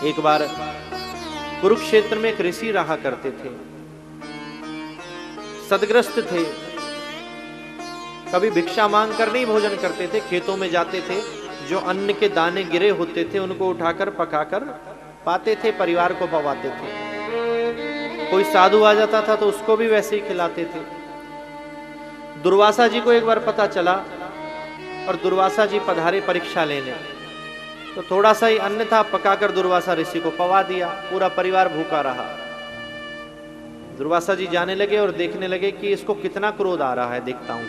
एक बार कुरुक्षेत्र में एक ऋषि रहा करते थे, सदग्रस्त थे, कभी भिक्षा मांग कर नहीं भोजन करते थे, खेतों में जाते थे, जो अन्न के दाने गिरे होते थे उनको उठाकर पकाकर पाते थे, परिवार को पवाते थे। कोई साधु आ जाता था तो उसको भी वैसे ही खिलाते थे। दुर्वासा जी को एक बार पता चला और दुर्वासा जी पधारे परीक्षा लेने, तो थोड़ा सा ही अन्न था, पकाकर दुर्वासा ऋषि को पवा दिया, पूरा परिवार भूखा रहा। दुर्वासा जी जाने लगे और देखने लगे कि इसको कितना क्रोध आ रहा है, देखता हूं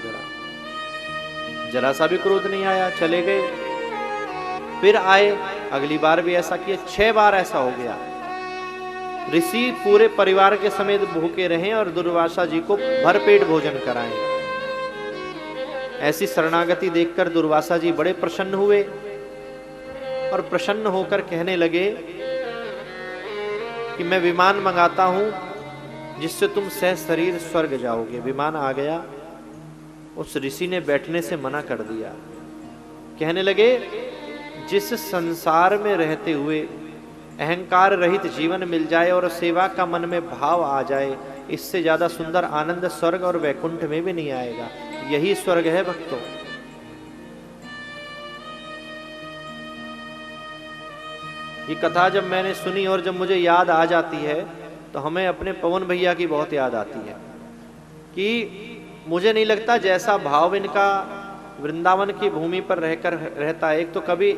जरा सा भी क्रोध नहीं आया, चले गए। फिर आए, अगली बार भी ऐसा किया, 6 बार ऐसा हो गया। ऋषि पूरे परिवार के समेत भूखे रहे और दुर्वासा जी को भरपेट भोजन कराएं। ऐसी शरणागति देखकर दुर्वासा जी बड़े प्रसन्न हुए और प्रसन्न होकर कहने लगे कि मैं विमान मंगाता हूं जिससे तुम सह शरीर स्वर्ग जाओगे। विमान आ गया, उस ऋषि ने बैठने से मना कर दिया। कहने लगे, जिस संसार में रहते हुए अहंकार रहित जीवन मिल जाए और सेवा का मन में भाव आ जाए, इससे ज्यादा सुंदर आनंद स्वर्ग और वैकुंठ में भी नहीं आएगा। यही स्वर्ग है भक्तों। ये कथा जब मैंने सुनी और जब मुझे याद आ जाती है तो हमें अपने पवन भैया की बहुत याद आती है कि मुझे नहीं लगता जैसा भाव इनका वृंदावन की भूमि पर रहकर रहता है, एक तो कभी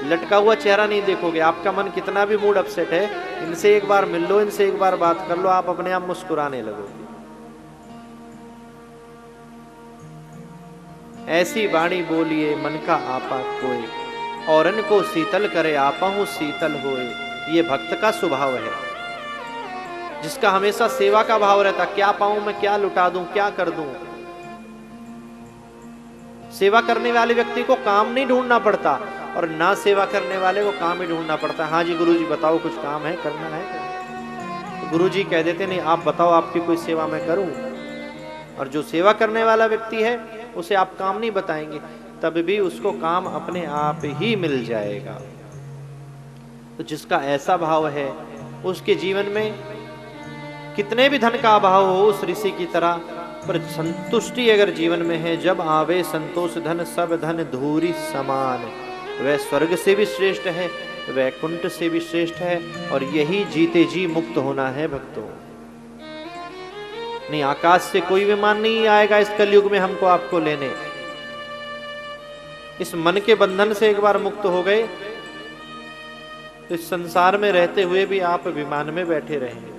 लटका हुआ चेहरा नहीं देखोगे। आपका मन कितना भी मूड अपसेट है, इनसे एक बार मिल लो, इनसे एक बार बात कर लो, आप अपने आप मुस्कुराने लगोगे। ऐसी वाणी बोलिए मन का आपा कोई, औरन को शीतल करे आपहु शीतल होए। ये भक्त का स्वभाव है, जिसका हमेशा सेवा का भाव रहता, क्या पाऊं मैं, क्या लुटा दूं, क्या कर दूं। सेवा करने वाले व्यक्ति को काम नहीं ढूंढना पड़ता और ना सेवा करने वाले को काम ही ढूंढना पड़ता। हाँ जी गुरुजी बताओ, कुछ काम है, करना है। तो गुरुजी कह देते नहीं, आप बताओ आपकी कोई सेवा मैं करूं। और जो सेवा करने वाला व्यक्ति है उसे आप काम नहीं बताएंगे, तब भी उसको काम अपने आप ही मिल जाएगा। तो जिसका ऐसा भाव है उसके जीवन में कितने भी धन का अभाव हो, उस ऋषि की तरह, पर संतुष्टि अगर जीवन में है, जब आवे संतोष धन सब धन धूरी समान, वह स्वर्ग से भी श्रेष्ठ है, वैकुंठ से भी श्रेष्ठ है। और यही जीते जी मुक्त होना है भक्तों। नहीं, आकाश से कोई विमान नहीं आएगा इस कलयुग में हमको आपको लेने। इस मन के बंधन से एक बार मुक्त हो गए तो इस संसार में रहते हुए भी आप विमान में बैठे रहेंगे।